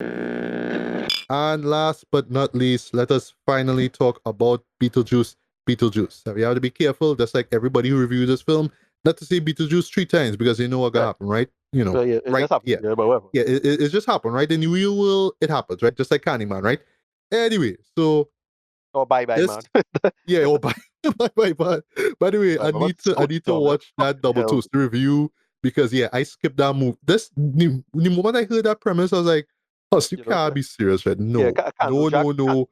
And last but not least, let us finally talk about Beetlejuice Beetlejuice. Now, we have to be careful, just like everybody who reviews this film, not to say Beetlejuice 3 times because you know what's gonna Right. happen, right? You know, So yeah, it right? just happened. Yeah. Yeah, but whatever. Yeah, it just happened, right? In the real world, it happens, right? Just like Candyman, right? Anyway, so Oh, bye, bye, this man. yeah, oh by the way, Right, but what's I going need to on? watch What that the double hell? toast review because yeah, I skipped that move. The moment I heard that premise, I was like, plus you You know, can't be serious, right? yeah, No, Candle no, Jack, no, no,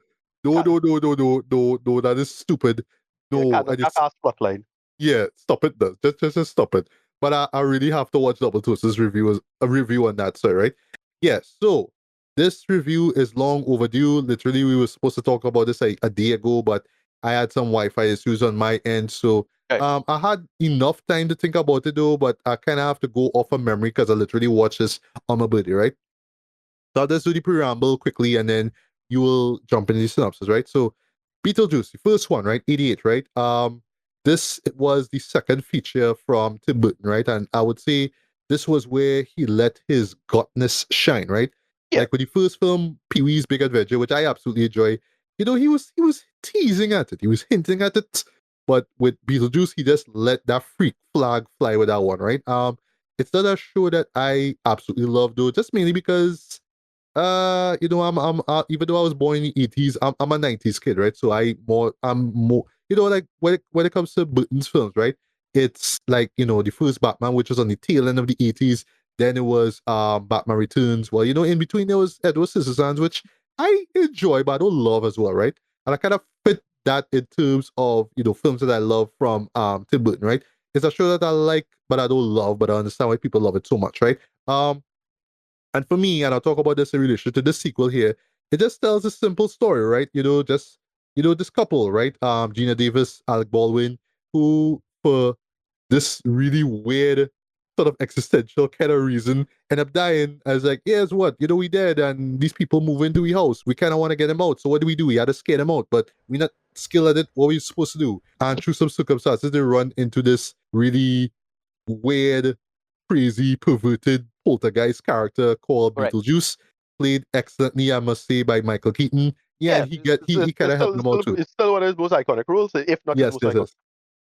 no, no, no, no, no, no, no, that is stupid. yeah, No, Candle and Jack it's ass plotline. yeah, stop it though. Just stop it. But I really have to watch Double Toast's review a review on that, sorry, right? Yeah, so this review is long overdue. Literally, we were supposed to talk about this a day ago, but I had some Wi-Fi issues on my end. So Right. I had enough time to think about it though, but I kinda have to go off of memory because I literally watched this on my birthday, right? So I'll just do the preamble quickly and then you will jump into the synopsis, right? So Beetlejuice, the first one, right? 88, right? This was the second feature from Tim Burton, right? And I would say this was where he let his godness shine, right? Yeah. Like with the first film, Pee-wee's Big Adventure, which I absolutely enjoy, you know, he was teasing at it, he was hinting at it. But with Beetlejuice, he just let that freak flag fly with that one, right? It's not a show that I absolutely love though, just mainly because you know, even though I was born in the 80s, I'm a 90s kid, right? So I'm more, you know, like when it comes to Burton's films, right? It's like, you know, the first Batman, which was on the tail end of the 80s. Then it was Batman Returns. Well, you know, in between there was Edward Scissorhands, which I enjoy, but I don't love as well, right? And I kind of fit that in terms of, you know, films that I love from Tim Burton, right? It's a show that I like, but I don't love, but I understand why people love it so much, right? And for me, and I'll talk about this in relation to this sequel here, it just tells a simple story, right? You know, just this couple, right? Gina Davis, Alec Baldwin, who for this really weird sort of existential kind of reason end up dying. I was like, here's what, you know, we dead and these people move into the house. We kind of want to get them out. So what do? We had to scare them out, but we're not skilled at it. What we supposed to do? And through some circumstances, they run into this really weird, crazy, perverted poltergeist character called Right. Beetlejuice, played excellently, I must say, by Michael Keaton. Yeah, and Yeah. he kind of helped them out too. It's still one of his most iconic roles, if not his Yes, most yes, iconic. yes.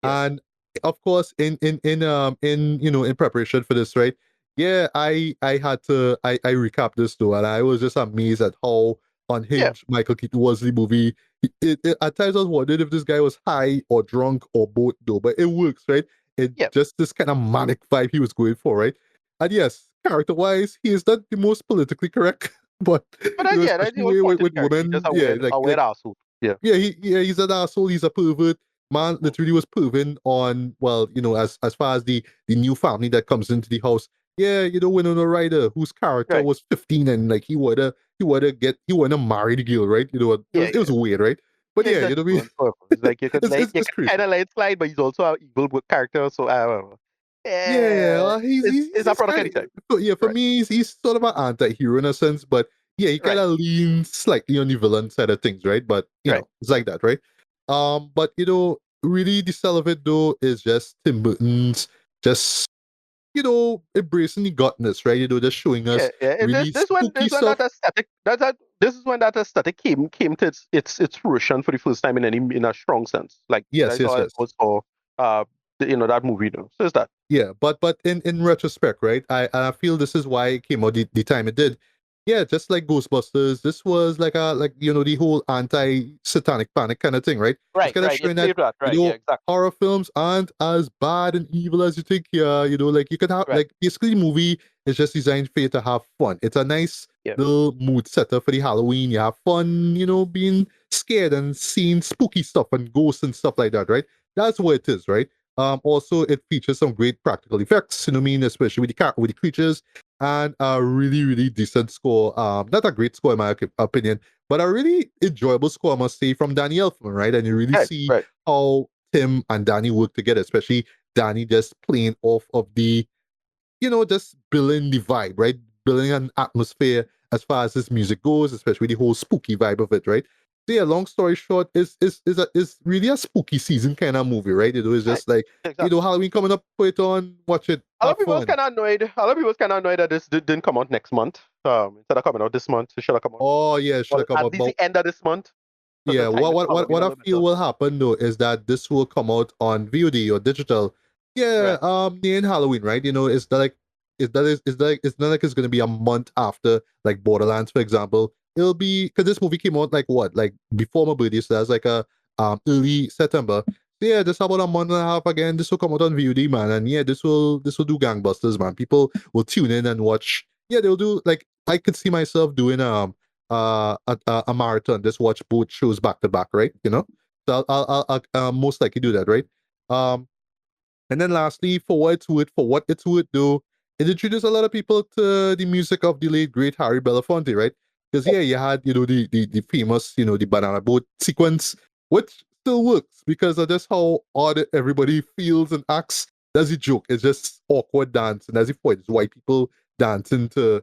Yeah. And of course, in you know in preparation for this, right? Yeah, I had to I recapped this too, and I was just amazed at how Yeah. unhinged Michael Keaton was in the movie. At times I was wondering if this guy was high or drunk or both, though. But it works, right? It Yeah. just this kind of manic vibe he was going for, right? And yes, character wise, he is not the most politically correct, but But you know, yeah, that's the especially whole point of the with character. He's just women, yeah, a weird asshole. Yeah. yeah, he's an asshole. He's a pervert. Man Mm. literally was proven on, well, you know, as far as the new family that comes into the house. Yeah, you know, Winona Ryder, whose character Right. was 15 and like he wanna marry the girl, right? You know, Yeah. it was Yeah. weird, right? But Yeah. He's yeah, just you know what I evil mean? on purpose. It's like you It's could kind crazy. of let it slide, but he's also an evil character. So I don't know. Yeah, Yeah. well, It's a he's product kind anytime. of yeah, for Right. me, he's sort of an anti-hero in a sense, but yeah, he kind Right. of leans slightly on the villain side of things, right? But you Right. know, it's like that, right? But you know, really the sell of it though is just Tim Burton's just embracing the godness, right? You know, just showing Yeah, us yeah. really spooky This when that stuff. aesthetic this is when that aesthetic came to its fruition for the first time in a strong sense. Like Yes, that's yes, how I yes. was for that movie though. So it's that. Yeah, but in retrospect, right? I feel this is why it came out the time it did. Yeah, just like Ghostbusters, this was like the whole anti-satanic panic kind of thing, right? It's Right, kind of right. It showing that played that. Right, yeah, exactly. horror films aren't as bad and evil as you think. Yeah, you know, like you can have Right. like basically the movie is just designed for you to have fun. It's a nice Yeah. little mood setter for the Halloween. You have fun, you know, being scared and seeing spooky stuff and ghosts and stuff like that, right? That's what it is, right? Also, it features some great practical effects, you know what I mean, especially with the creatures, and a really, really decent score. Not a great score in my opinion, but a really enjoyable score, I must say, from Danny Elfman, right? And you really Right, see right. how Tim and Danny work together, especially Danny just playing off of the, just building the vibe, right? Building an atmosphere as far as his music goes, especially the whole spooky vibe of it, right? So yeah, long story short, is really a spooky season kind of movie, right? It's Right. just like Exactly. Halloween coming up, put it on, watch it, A lot have of people was fun. kind of annoyed. A lot of people was kind of annoyed that this didn't come out next month. Instead of coming out this month, it should have come out. Oh yeah, should Well, have come at up. least But the end of this month, because yeah, it'll time it for Halloween what a I little feel better. will happen though is that this will come out on VOD or digital. Yeah, Right. near Halloween, right? It's not like it's not like it's gonna be a month after like Borderlands, for example. It'll be because this movie came out like what, like before my birthday, so that's like a early September. So yeah, just about a month and a half again. This will come out on VOD, man, and yeah, this will do gangbusters, man. People will tune in and watch. Yeah, they'll do like I could see myself doing a marathon, just watch both shows back to back, right? So I'll most likely do that, right? Um, and then lastly, for what it's worth, though, it introduced a lot of people to the music of the late great Harry Belafonte, right? Because yeah, you had the famous the banana boat sequence, which still works because of just how odd everybody feels and acts. That's a joke. It's just awkward dance, and as if what it's white people dancing to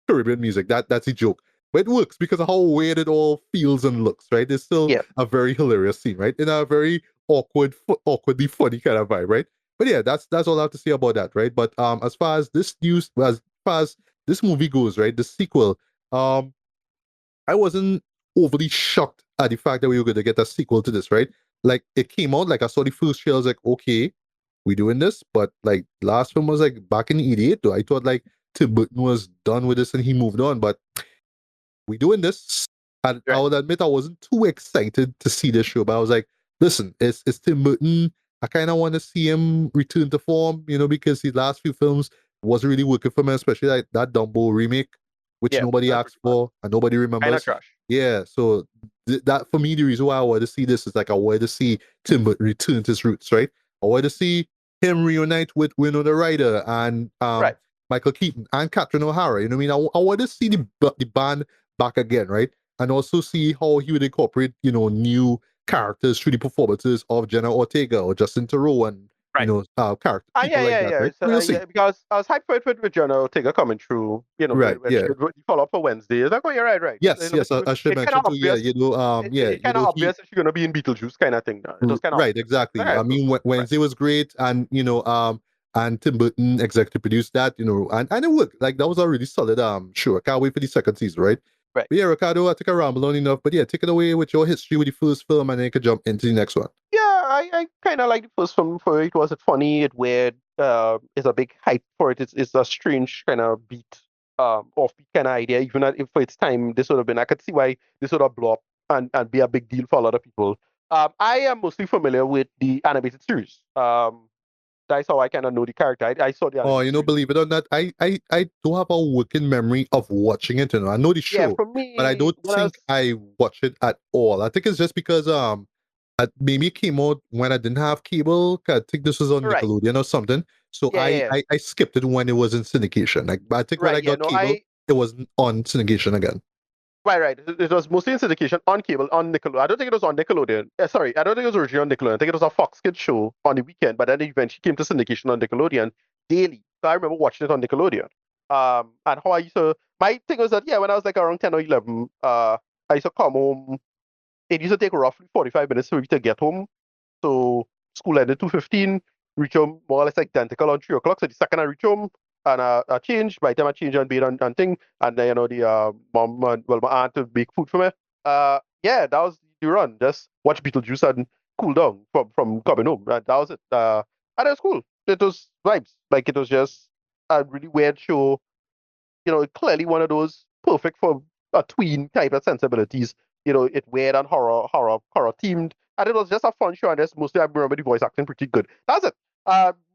Caribbean music. That's a joke, but it works because of how weird it all feels and looks, right? It's still Yeah. a very hilarious scene, right? In a very awkwardly funny kind of vibe, right? But yeah, that's all I have to say about that, right? But as far as this movie goes, right, the sequel, um, I wasn't overly shocked at the fact that we were going to get a sequel to this, right? Like it came out, like I saw the first trailer, I was like, okay, we doing this, but like last film was like back in '88, though. I thought like Tim Burton was done with this and he moved on, but we doing this. And I Right. would admit I wasn't too excited to see this show, but I was like, listen, it's Tim Burton. I kind of want to see him return to form, because his last few films wasn't really working for me, especially like that Dumbo remake, which Yeah. nobody That's asked pretty bad. for and nobody Kind of remembers. trash. Yeah, so that for me, the reason why I wanted to see this is like I wanted to see Tim Burton return to his roots, right? I wanted to see him reunite with Winona Ryder and Right. Michael Keaton and Catherine O'Hara. You know what I mean? I wanted to see the band back again, right? And also see how he would incorporate, new characters through the performances of Jenna Ortega or Justin Theroux and, Right. character Yeah, people like yeah, that, yeah. right? We'll see. Yeah, because I was hyped for it with Jonah Ortega coming through. Right, When yeah. she would follow up for Wednesday. It's like, oh, you're right, right. Yes, yes, I should It's kind of mention too, yeah, obvious. yeah, It's kind of he obvious that she's gonna be in Beetlejuice kind of thing. Now. It was kind of right, obvious. So, all exactly. right, I cool. mean, Right. Wednesday was great, and and Tim Burton executive produced that, and it worked. Like that was a really solid show. I can't wait for the second season, right? Right. But yeah, Ricardo, I think I rambled on enough. But yeah, take it away with your history with the first film, and then you can jump into the next one. Yeah, I kind of like the first film for it. Was it funny? It weird. It's a big hype for it. It's a strange kind of beat, offbeat kind of idea. Even if for its time, this would have been. I could see why this would have blown up and be a big deal for a lot of people. I am mostly familiar with the animated series. That's how I kind of know the character. I saw the Oh, animated series. believe it or not, I do have a working memory of watching it. I know the Yeah, show, for but I me, don't when I was think I watched it at all. I think it's just because maybe it came out when I didn't have cable. 'Cause I think this was on right, Nickelodeon or something. So yeah, yeah, I skipped it when it was in syndication. Like, but I think when right, I yeah. got No, cable, it was on syndication again. right. It was mostly in syndication on cable on Nickelodeon. I don't think it was on Nickelodeon. Sorry, I don't think it was originally on Nickelodeon. I think it was a Fox Kids show on the weekend, but then it eventually came to syndication on Nickelodeon daily. So I remember watching it on Nickelodeon. And how I used to. My thing was that yeah, when I was like around 10 or 11, I used to come home. It used to take roughly 45 minutes for me to get home. So school ended 2:15, reach home more or less identical on 3 o'clock. So the second I reach home and I change, by the time I change and bed and thing, and then the mom and well my aunt to make food for me. Yeah, that was the run. Just watch Beetlejuice and cool down from coming home. That was it. And it was cool. It was vibes. Like it was just a really weird show, clearly one of those perfect for a tween type of sensibilities. It weird and horror themed. And it was just a fun show, and just mostly I remember the voice acting pretty good. That's it.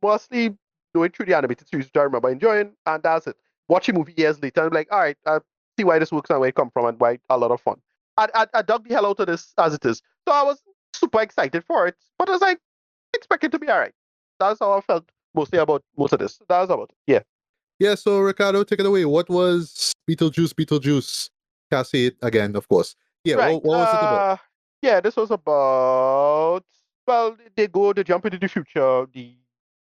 Mostly going through the animated series, which I remember enjoying, and that's it. Watching movie years later, I'm like, all right, I see why this works and where it come from, and why a lot of fun. I dug the hell out of this as it is, so I was super excited for it. But I was like, expect it to be all right. That's how I felt mostly about most of this. That's about it. Yeah. Yeah. So Ricardo, take it away. What was Beetlejuice? Beetlejuice. Can't say it again, of course. Yeah. Right. What was it about? Yeah, this was about, well, they jump into the future. The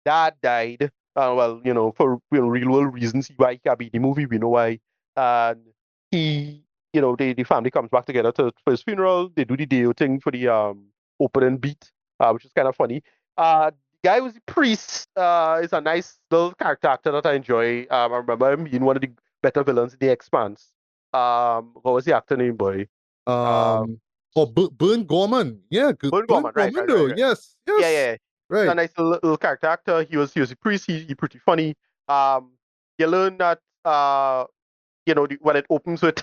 dad died. Well, for real world reasons why he can't be in the movie. We know why. And he the family comes back together for his funeral. They do the Deo thing for the opening beat, which is kind of funny. The guy who's the priest is a nice little character actor that I enjoy. I remember him being one of the better villains in The Expanse. What was the actor name, boy? Uh, Oh, Burn Gorman. Yeah, good. Bern Burn Gorman, right, Gorman right, though. right, right. Yes, Yeah, yes. yeah. He's a Right. nice little character actor. He was a priest. He pretty funny. Um, you learn that when it opens with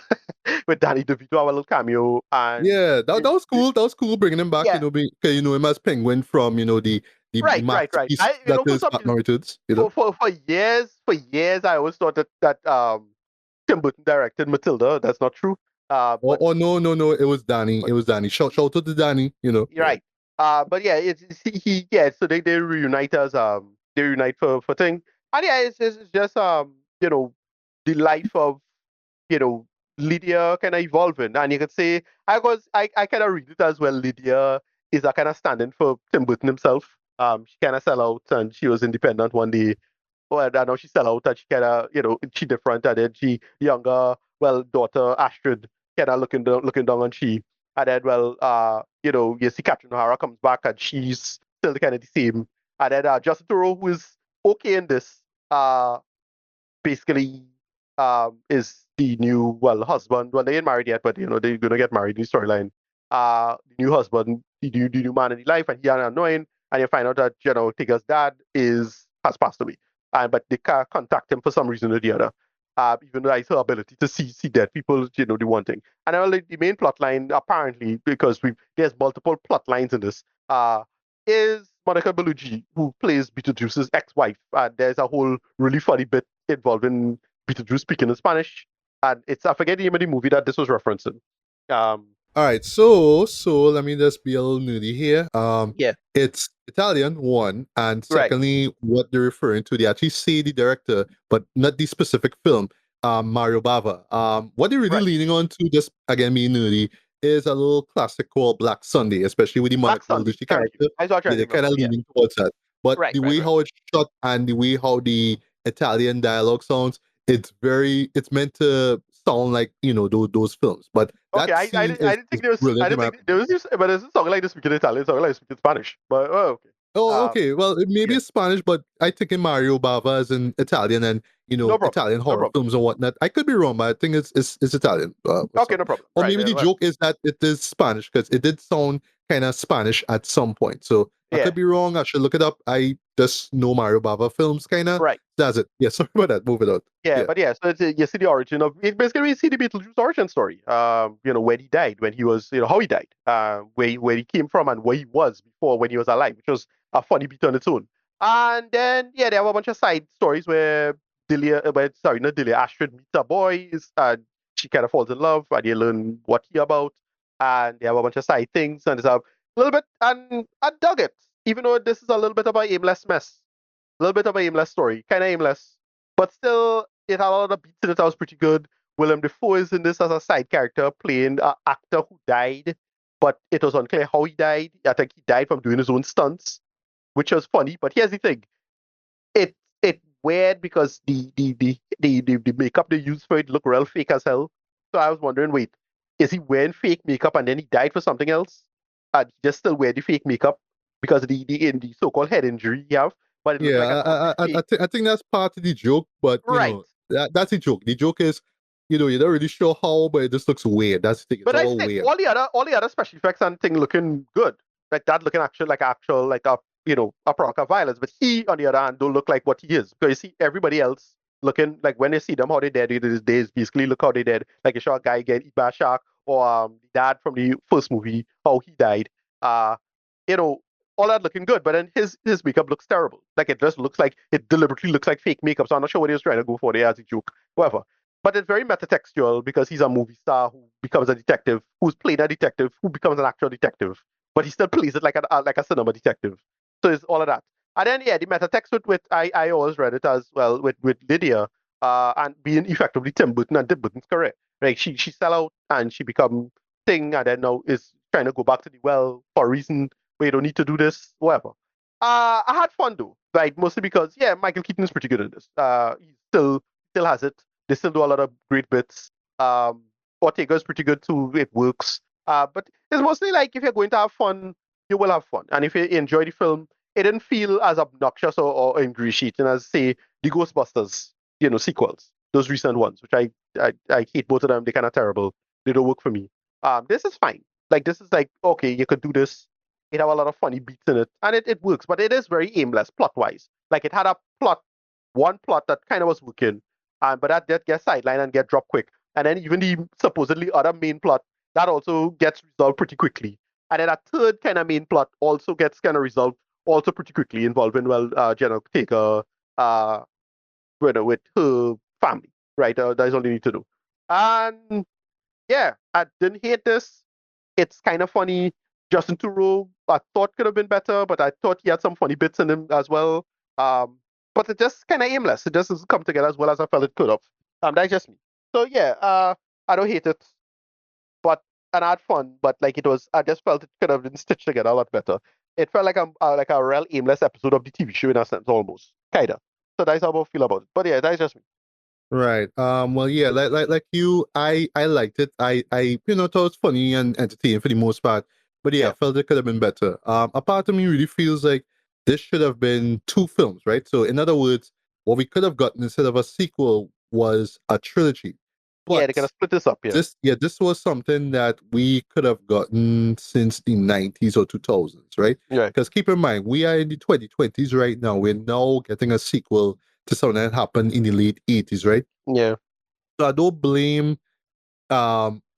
with Danny DeVito, our little cameo, and Yeah, that was cool. That was cool bringing him back. yeah, 'Cause you know him as Penguin from the right, right, right. masterpiece that For is some Pat reason, Norton's. for years, I always thought that Tim Burton directed Matilda. That's not true. Oh, But oh no, no, no! It was Danny. It but was Danny. Shout out to Danny. you're Yeah. right. But yeah, yeah. So they reunite as they reunite for thing, and yeah, it's just the life of you know Lydia kind of evolving, and you could say I kind of read it as well. Lydia is a kind of standing for Tim Burton himself. She kind of sell out, and she was independent one day. Well, I know she sell out, and she kind of she different, and then she younger, well, daughter Astrid kind of looking down on she. And then, well, you see Catherine O'Hara comes back and she's still kind of the same. And then Justin Theroux, who is okay in this, uh, basically is the new, well, husband. Well, they ain't married yet, but they're gonna get married in the storyline. The new husband, the new man in the life, and he are annoying, and you find out that Tigger's dad has passed away, and but they can't contact him for some reason or the other. Even though it's her ability to see dead people, the one thing. And then like, the main plot line, apparently, because there's multiple plot lines in this, is Monica Bellucci, who plays Beetlejuice's ex-wife. There's a whole really funny bit involving Beetlejuice speaking in Spanish, and I forget the name of the movie that this was referencing. Um, All right, so let me just be a little nudie here. yeah, It's Italian one, and right, secondly, what they're referring to, they actually say the director, but not the specific film. Mario Bava. What they're really right. leaning on to, just again being nudie, is a little classic called Black Sunday, especially with the Black Monica Sunday. Bellucci Thank you. character. I was trying Yeah, to they're kind remember. of Yeah, leaning towards that. But right, the right, way right. how it's shot and the way how the Italian dialogue sounds, it's meant to sound like those films. But Okay, that I scene didn't I didn't think is there was I brilliant in didn't my think there opinion. was this, but it's a song like this speaking Italian, it's a song like speaking Spanish. But okay. Oh, Um, okay. Well, maybe yeah, it's Spanish, but I think in Mario Bava is in Italian and no problem, Italian no horror problem. films and whatnot. I could be wrong, but I think it's Italian or Okay, something. no problem. Or Right. maybe the Well, joke is that it is Spanish because it did sound kind of Spanish at some point. So I yeah, could be wrong. I should look it up. I just know Mario Bava films, kind of. right. That's it. Yeah, sorry about that. Move it on. Yeah, Yeah. but yeah, so you see the origin of basically you see the Beetlejuice origin story. When he died, when he was, how he died, where he came from and where he was before when he was alive, which was a funny beat on its own. And then yeah, there were a bunch of side stories where sorry, not Delia, Astrid meets a boy, she kind of falls in love, and you learn what he about, and there were a bunch of side things, and it's a little bit, and I dug it, even though this is a little bit of a aimless mess, a little bit of a aimless story, kind of aimless, but still, it had a lot of beats in it that was pretty good. Willem Dafoe is in this as a side character, playing an actor who died, but it was unclear how he died. I think he died from doing his own stunts, which was funny. But here's the thing: it weird because the makeup they used for it looked real fake as hell. So I was wondering, wait, is he wearing fake makeup and then he died for something else? And he just still wear the fake makeup because of the so-called head injury he have, but it looked like a Yeah, totally fake. I think that's part of the joke, but Right. that's the joke. The joke is, you're not really sure how, but it just looks weird. That's the thing. It's But I all think weird. all the other special effects and thing looking good. Like that looking actual like a product of violence. But he on the other hand don't look like what he is. Because you see everybody else looking like when you see them how they dead these days, basically look how they dead. Like you saw a guy get eaten by a shark or the dad from the first movie, how he died. Uh you know, all that looking good, but then his makeup looks terrible. Like it deliberately looks like fake makeup. So I'm not sure what he was trying to go for there as a joke. Whatever. But it's very metatextual because he's a movie star who becomes a detective, who's playing a detective, who becomes an actual detective, but he still plays it like a cinema detective. So it's all of that. And then yeah, the metatext with I always read it as well with Lydia, and being effectively Tim Burton and Tim Burton's career. Like she sell out and she become thing, and then now is trying to go back to the well for a reason where you don't need to do this, whatever. I had fun though, like mostly because yeah, Michael Keaton is pretty good in this. He still has it. They still do a lot of great bits. Um, Ortega is pretty good too. It works. But it's mostly like if you're going to have fun, you will have fun. And if you enjoy the film, it didn't feel as obnoxious or ingratiating as, say, the Ghostbusters, sequels, those recent ones, which I hate both of them. They're kind of terrible. They don't work for me. This is fine. Like, this is like, okay, you could do this. It have a lot of funny beats in it, and it works, but it is very aimless plot-wise. Like, it had one plot that kind of was working, but that gets sidelined and get dropped quick. And then even the supposedly other main plot, that also gets resolved pretty quickly. And then a third kind of main plot also gets kind of resolved also pretty quickly, involving, Jenna Ortega, with her family, right? That's all you need to do. And yeah, I didn't hate this. It's kind of funny. Justin Theroux, I thought could have been better, but I thought he had some funny bits in him as well. But it just kind of aimless. It just doesn't come together as well as I felt it could have. That's just me. So yeah, I don't hate it, and I had fun. But like I just felt it could have been stitched together a lot better. It felt like like a real aimless episode of the TV show in a sense, almost, kinda. So that's how I feel about it. But yeah, that's just me. Right. Well, yeah. Like you, I liked it. I thought it was funny and entertaining for the most part. But yeah, I Yeah, felt it could have been better. A part of me really feels like this should have been two films, right? So in other words, what we could have gotten instead of a sequel was a trilogy. yeah, they're gonna But split this up. Yeah, this was something that we could have gotten since the 90s or 2000s, right? right. Because keep in mind, we are in the 2020s right now. We're now getting a sequel to something that happened in the late 80s, right? Yeah, So I don't blame.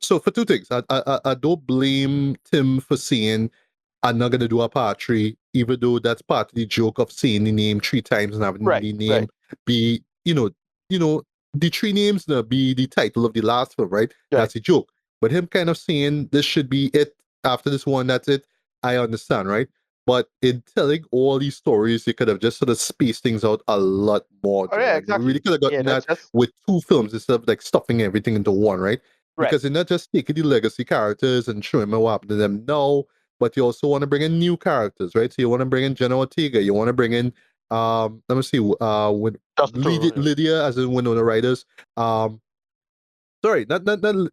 So for two things, I don't blame Tim for saying I'm not gonna do a part three, even though that's part of the joke of saying the name three times and having right, the right, name be, you know, the three names be the title of the last film, right? right. That's a joke. But him kind of saying this should be it after this one, that's it. I understand, right? But in telling all these stories, you could have just sort of spaced things out a lot more, Oh Joe. yeah, And you really exactly. could have Yeah, gotten that's that just with two films instead of like stuffing everything into one, right? right. Because you're not just taking the legacy characters and showing them what happened to them. No, but you also want to bring in new characters, right? So you want to bring in Jenna Ortega, you want to bring in let me see, with Justin Theroux. Yeah, Lydia as in Winona Riders. Um, sorry, not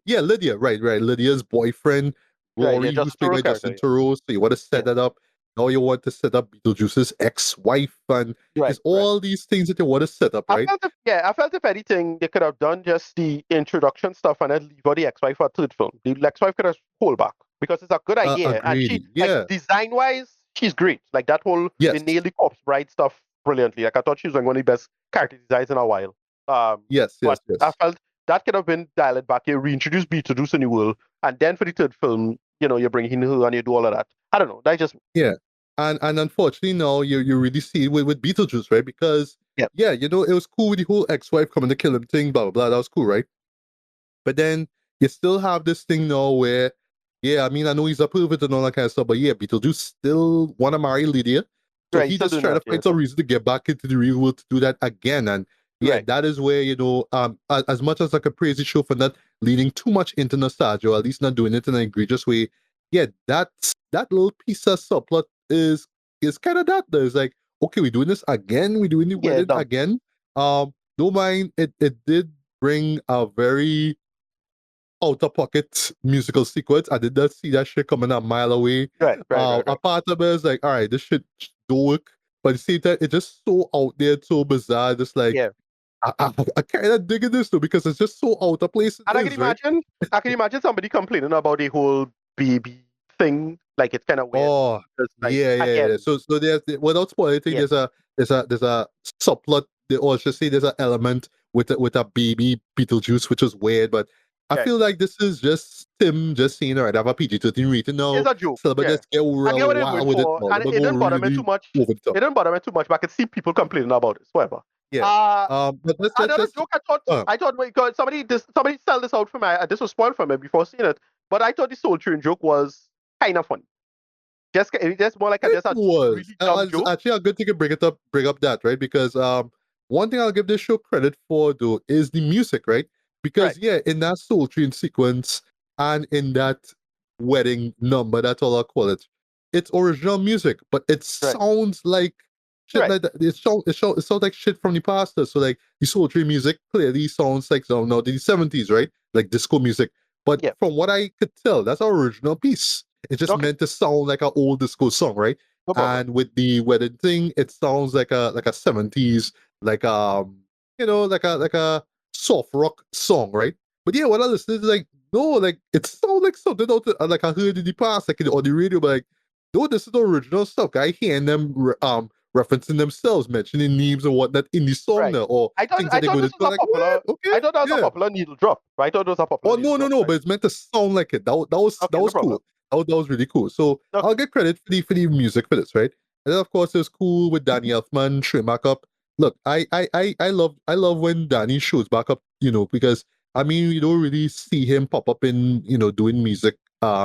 yeah, Lydia, right. Lydia's boyfriend, right. Yeah, Rory, who's Justin played by Theroux's character. Justin Yeah, Theroux. So you want to yeah. set that up. Now you want to set up Beetlejuice's ex-wife, and Right, there's right. all these things that you want to set up, right? I felt if anything, they could have done just the introduction stuff and then leave out the ex-wife for a third film. The ex-wife could have hold back because it's a good idea, and she, Agreed. like, Yeah. design-wise, she's great. Like that whole they Yes. nailed the corpse bride stuff brilliantly. Like I thought she was one of the best character designs in a while. Yes. But Yes. I Yes. felt that could have been dialed back. You reintroduce Beetlejuice in the world, and then for the third film, you bring in her and you do all of that. I don't know. That just Yeah. And unfortunately, no, you really see it with Beetlejuice, right? Because yeah, yeah, it was cool with the whole ex-wife coming to kill him thing, blah blah blah. That was cool, right? But then you still have this thing now where, yeah, I mean, I know he's a pervert and all that kind of stuff, but yeah, Beetlejuice still want to marry Lydia. So right. He's he still just doing try to that. Yeah, find some reason to get back into the real world to do that again. And yeah, right. that is where, as much as like a praise the show for not leaning too much into nostalgia, or at least not doing it in an egregious way, yeah, that little piece of subplot is kind of that. There's like, okay, we're doing this again, we're doing the Yeah, wedding dumb. again. Don't mind, it did bring a very out of pocket musical sequence. I did not see that shit coming a mile away. Right, right, right, A right. part of it is like, all right, this shit don't work. But at the same time, it's just so out there, so bizarre. Just like, Yeah. I kind of digging this though, because it's just so out of place it And is, right? I can imagine somebody complaining about the whole baby thing. Like it's kind of weird. Oh, Because like yeah. again, So there's without spoiling anything, yeah, there's a subplot, or I should say there's an element with a baby Beetlejuice, which is weird, but I yeah. feel like this is just Tim just saying, all right, I have a PG-13 rating now, It's a joke. so but Yeah. let's get I get real what they're going wild with it for. now. And Let's it go didn't bother me too really much. over the top. It didn't bother me too much, but I could see people complaining about it. Whatever. Yeah. Uh But Another let's joke uh, I thought because somebody sell this out for me. This was spoiled for me before seeing it. But I thought the Soul Train joke was kind of funny. Just more like it just a was. really dumb It's joke. actually a good thing to bring up that, right? Because one thing I'll give this show credit for though is the music, right? Right, Because yeah, in that Soul Train sequence and in that wedding number, that's all I'll call it. It's original music, but it right, sounds like shit right. like that. It sounds like shit from the past. So like the Soul Train music clearly sounds like, so now the 70s, right? Like disco music. But Yeah. from what I could tell, that's our original piece. It's just Okay. meant to sound like an old disco song, right? No problem. And with the wedding thing, it sounds like a 70s, like like a soft rock song, right? But yeah, what I listened to, like, no, like it sounds like something out like I heard in the past, like on the radio, but like, no, this is the original stuff. I hearing them referencing themselves, mentioning names and whatnot in the song Right. now, or I thought things that I they thought go to this do. was a Like, what? popular. Okay, I thought that was a yeah. popular needle drop. Right? I thought it was a popular Oh needle no, no, drop. no! Right. But it's meant to sound like it. That Okay. No was problem. cool. That was really cool. So I'll Okay. get credit for the music for this, right? And then of course it was cool with Danny Elfman showing back up. Look, I love when Danny shows back up, because I mean you don't really see him pop up in doing music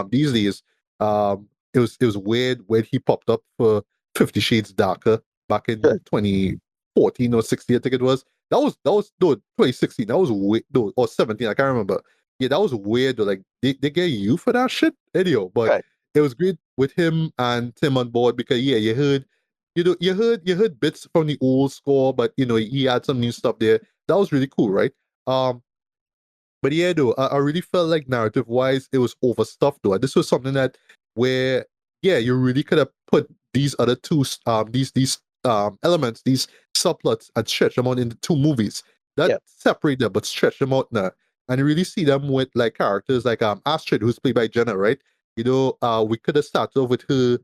these days. It was weird when he popped up for 50 Shades Darker back in 2014 or 16, I think it was. That was no 2016. That was way no or 17. I can't remember. Yeah, that was weird though. Like they get you for that shit, anyhow. But Right. it was great with him and Tim on board because yeah, you heard bits from the old score, but he had some new stuff there. That was really cool, right? Um, but yeah, though, I really felt like narrative wise, it was overstuffed though. This was something that where yeah, you really could have put these other these elements, these subplots, and stretch them out into two movies. Not Yeah. separate them, but stretch them out now. And you really see them with like characters like Astrid, who's played by Jenna, right? We could have started off with her.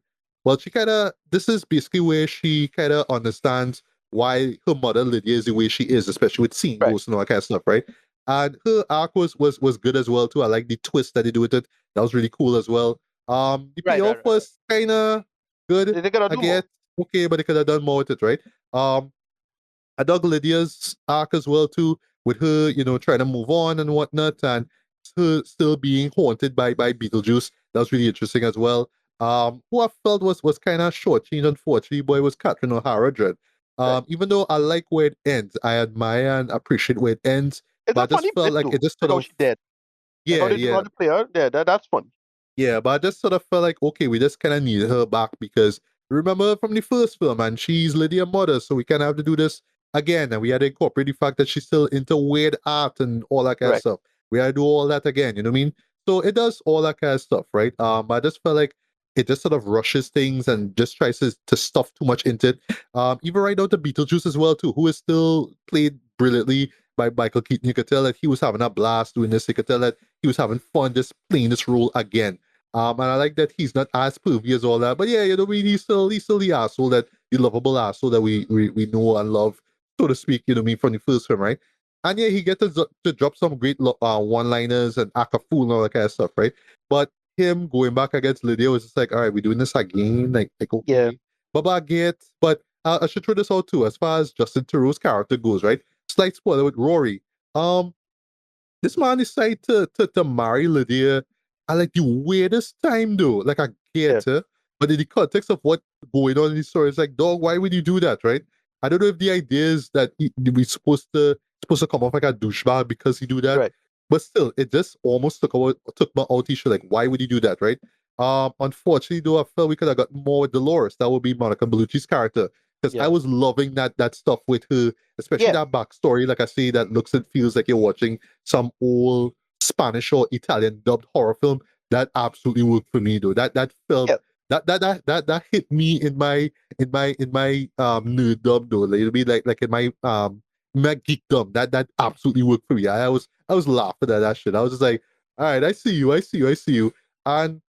Well, she kinda this is basically where she kinda understands why her mother Lydia is the way she is, especially with seeing Right. ghosts and all that kind of stuff, right? And her arc was good as well too. I like the twist that they do with it. That was really cool as well. The Right. payoff Right. Right. Right. was kind of good. They gotta I do more. guess okay, but they could have done more with it, right? I dug Lydia's arc as well too, with her, trying to move on and whatnot, and her still being haunted by Beetlejuice. That was really interesting as well. Who I felt was kind of shortchanged, unfortunately, boy, was Catherine O'Hara Dread. Right. Even though I like where it ends, I admire and appreciate where it ends, It's but a I just funny felt bit like though. it just Like sort how of, she dead. Like how yeah, they do yeah. how they play her. Yeah. That's funny. Yeah, but I just sort of felt like, okay, we just kind of needed her back because remember from the first film, and she's Lydia's mother, so we kind of have to do this again. And we had to incorporate the fact that she's still into weird art and all that kind of Correct. stuff. We had to do all that again, you know what I mean? So it does all that kind of stuff, right? I just felt like it just sort of rushes things and just tries to stuff too much into it. Even right out to Beetlejuice as well, too, who is still played brilliantly by Michael Keaton. You could tell that he was having a blast doing this. You could tell that he was having fun just playing this role again. And I like that he's not as pervy as all that. But yeah, he's still the asshole, that the lovable asshole that we know and love, so to speak, from the first film, right? And yeah, he gets to drop some great one-liners and act a fool and all that kind of stuff, right? But him going back against Lydia was just like, all right, we're doing this again, like Yeah. okay. But I get, but I should throw this out too, as far as Justin Theroux's character goes, right? Slight spoiler with Rory. This man decided to marry Lydia at like the weirdest time though. Like I Yeah. get her, but in the context of what going on in the story, it's like, dog, why would you do that, right? I don't know if the idea is that we supposed to come off like a douchebag because he do that, Right. but still, it just almost took my out issue. Like, why would he do that, right? Unfortunately, though, I felt we could have got more with Dolores. That would be Monica Bellucci's character, because I Yeah. was loving that stuff with her, especially Yeah. that backstory. Like I say, that looks and feels like you're watching some old Spanish or Italian dubbed horror film. That absolutely worked for me though. That felt Yeah. that hit me in my nerddom though. Like, it'll be like in my geekdom. That absolutely worked for me. I was laughing at that shit. I was just like, all right, I see you, I see you, I see you. And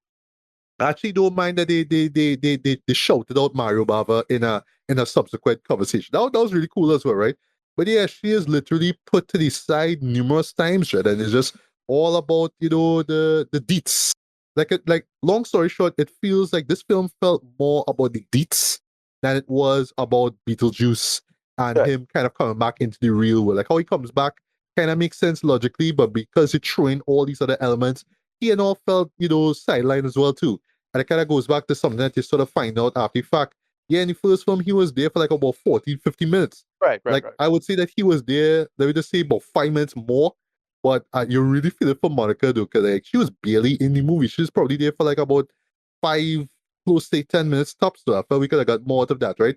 I actually don't mind that they shouted out Mario Bava in a subsequent conversation. That was really cool as well, right? But yeah, she is literally put to the side numerous times, right? And it's just all about the deets. Like long story short, it feels like this film felt more about the deets than it was about Beetlejuice and Right. him kind of coming back into the real world. Like how he comes back kind of makes sense logically, but because you throw in all these other elements, he and all felt sidelined as well too. And it kind of goes back to something that you sort of find out after the fact. Yeah, in the first film, he was there for like about 14, 15 minutes. Right. Right. Like, Right. I would say that he was there, let me just say, about 5 minutes more. But you really feel it for Monica, though, because like, she was barely in the movie. She was probably there for like about 5, close to 10 minutes tops, though. I felt we could have got more out of that, right?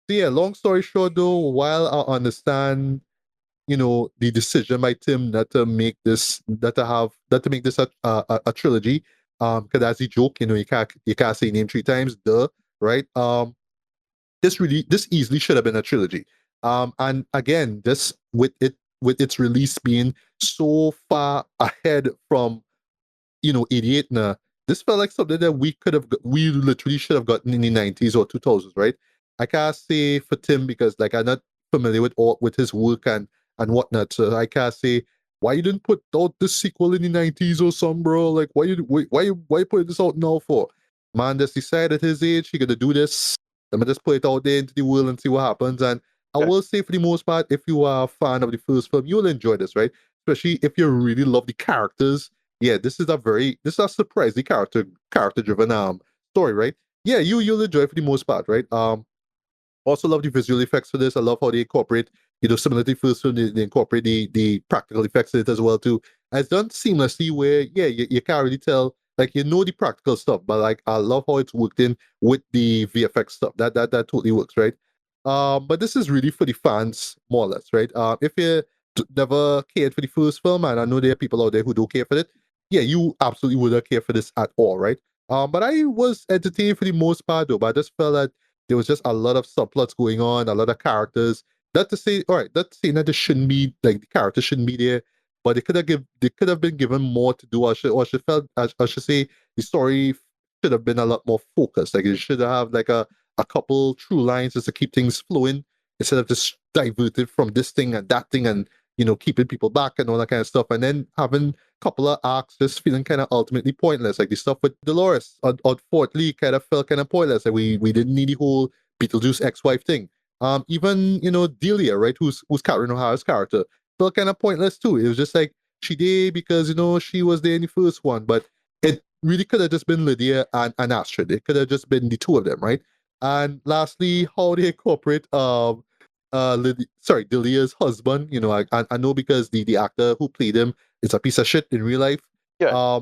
So, yeah, long story short, though, while I understand the decision by Tim not to make this, not to make this a trilogy. Because as he joke, you can't say name three times, duh, right? This easily should have been a trilogy. And again, this with its release being so far ahead from 88 now, this felt like something that we literally should have gotten in the 90s or 2000s, right? I can't say for Tim because like I'm not familiar with his work and whatnot, so I can't say why you didn't put out this sequel in the 90s or something, bro. Like why you put this out now for? Man just decided at his age he gonna do this. Let me just put it out there into the world and see what happens. And I Yeah. will say for the most part, if you are a fan of the first film, you'll enjoy this, right? Especially if you really love the characters. Yeah, this is a surprisingly character driven story, right? Yeah, you'll enjoy it for the most part, right? Also love the visual effects for this. I love how they incorporate, similar to the first film, they incorporate the practical effects in it as well too. And it's done seamlessly where yeah, you can't really tell, like the practical stuff, but like I love how it's worked in with the VFX stuff. That totally works, right? But this is really for the fans, more or less, right? If you never cared for the first film, and I know there are people out there who don't care for it, yeah, you absolutely wouldn't care for this at all, right? But I was entertained for the most part though, but I just felt that there was just a lot of subplots going on, a lot of characters. Not to say, all right, not to say that this shouldn't be like the characters shouldn't be there, but they could have been given more to do. I should say the story should have been a lot more focused. Like it should have like a couple true lines just to keep things flowing instead of just diverted from this thing and that thing and keeping people back and all that kind of stuff, and then having a couple of arcs just feeling kind of ultimately pointless. Like the stuff with Dolores, unfortunately, kind of felt kind of pointless. Like we didn't need the whole Beetlejuice ex-wife thing. Even Delia, right, who's Catherine O'Hara's character, felt kind of pointless too. It was just like she did because she was there in the first one, but it really could have just been Lydia and Astrid. It could have just been the two of them, right? And lastly, how they incorporate Delia's husband. I know because the actor who played him is a piece of shit in real life. Yeah.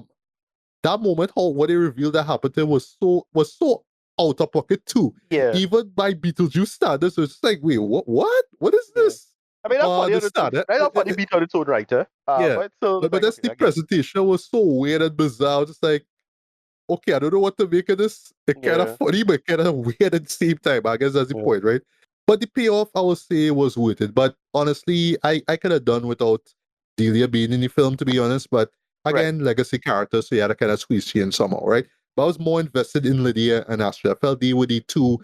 That moment, how what they revealed that happened to him was so out of pocket too. Yeah. Even by Beetlejuice standards, it's just like, wait, what is Yeah. this? I mean, that's funny The on its own. standard, Right, that's funny beat on its own writer. yeah, But still, but like, that's okay, the I get it. presentation was so weird and bizarre. Just like, okay, I don't know what to make of this. It kind of Yeah. funny, but kind of weird at the same time. I guess that's the Yeah. point, right? But the payoff, I would say, was worth it. But honestly, I could have done without Delia being in the film, to be honest. But Right. again, legacy character, so you had to kind of squeeze she in somehow, right? But I was more invested in Lydia and Astrid. I felt they were the two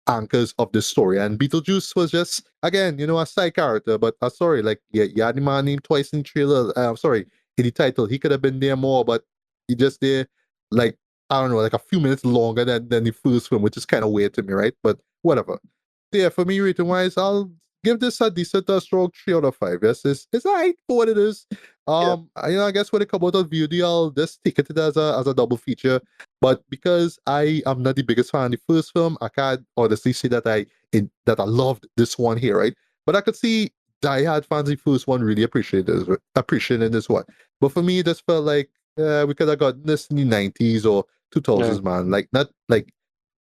anchors of the story. And Beetlejuice was just, again, a side character. But sorry, like, yeah, you had the man named twice in the trailer. Sorry, in the title. He could have been there more, but he just there, like, I don't know, like a few minutes longer than the first film, which is kind of weird to me, right? But whatever. So yeah, for me, rating wise, I'll give this a decent, strong 3 out of 5. Yes, it's alright for what it is. Yeah. I guess when it comes out on VOD, I'll just take it as a double feature. But because I am not the biggest fan of the first film, I can't honestly say that I loved this one here, right? But I could see diehard fans of the first one really appreciating this one. But for me, it just felt like we could have gotten this in the 90s or Yeah. 2000s, man. Like not like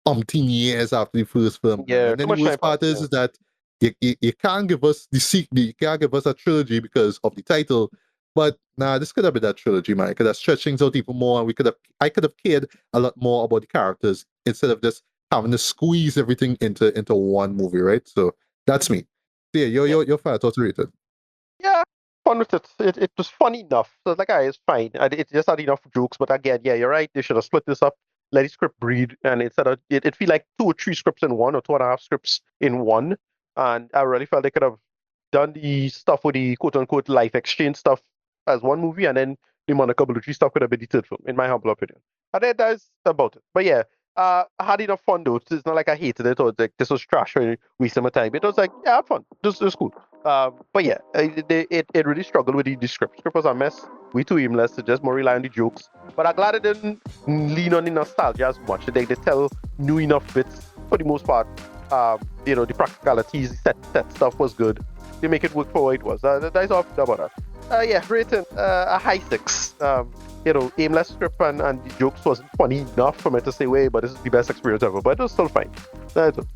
umpteen years after the first film, man. Yeah. And Too then the much time worst passed. part is, Yeah. is that you can't give us the sequel, you can't give us a trilogy because of the title. But nah, this could have been that trilogy, man. It could have stretched things out even more, and I could have cared a lot more about the characters instead of just having to squeeze everything into one movie, right? So that's me. So yeah, Yeah. your final thoughts rated. Yeah, fun with it. It was funny enough. So like, it's fine. And it just had enough jokes. But again, yeah, you're right. They should have split this up, let the script breathe, and instead of it feel like 2 or 3 scripts in one, or 2.5 scripts in one. And I really felt they could have done the stuff with the quote unquote life exchange stuff as one movie, and then the Monica Bellucci stuff could have been the third film, in my humble opinion. And that's about it. But yeah, I had enough fun though. It's not like I hated it or like this was trash or wasting my time. It was like, yeah, I had fun. This was cool. But yeah, it really struggled with the script. Script was a mess. Way too aimless. It just more rely on the jokes. But I'm glad it didn't lean on the nostalgia as much. They tell new enough bits for the most part. The practicalities, set stuff was good. They make it work for what it was. That's all about that. Yeah, rating a high 6. Aimless script and the jokes wasn't funny enough for me to say, wait, but this is the best experience ever. But it was still fine. That's it.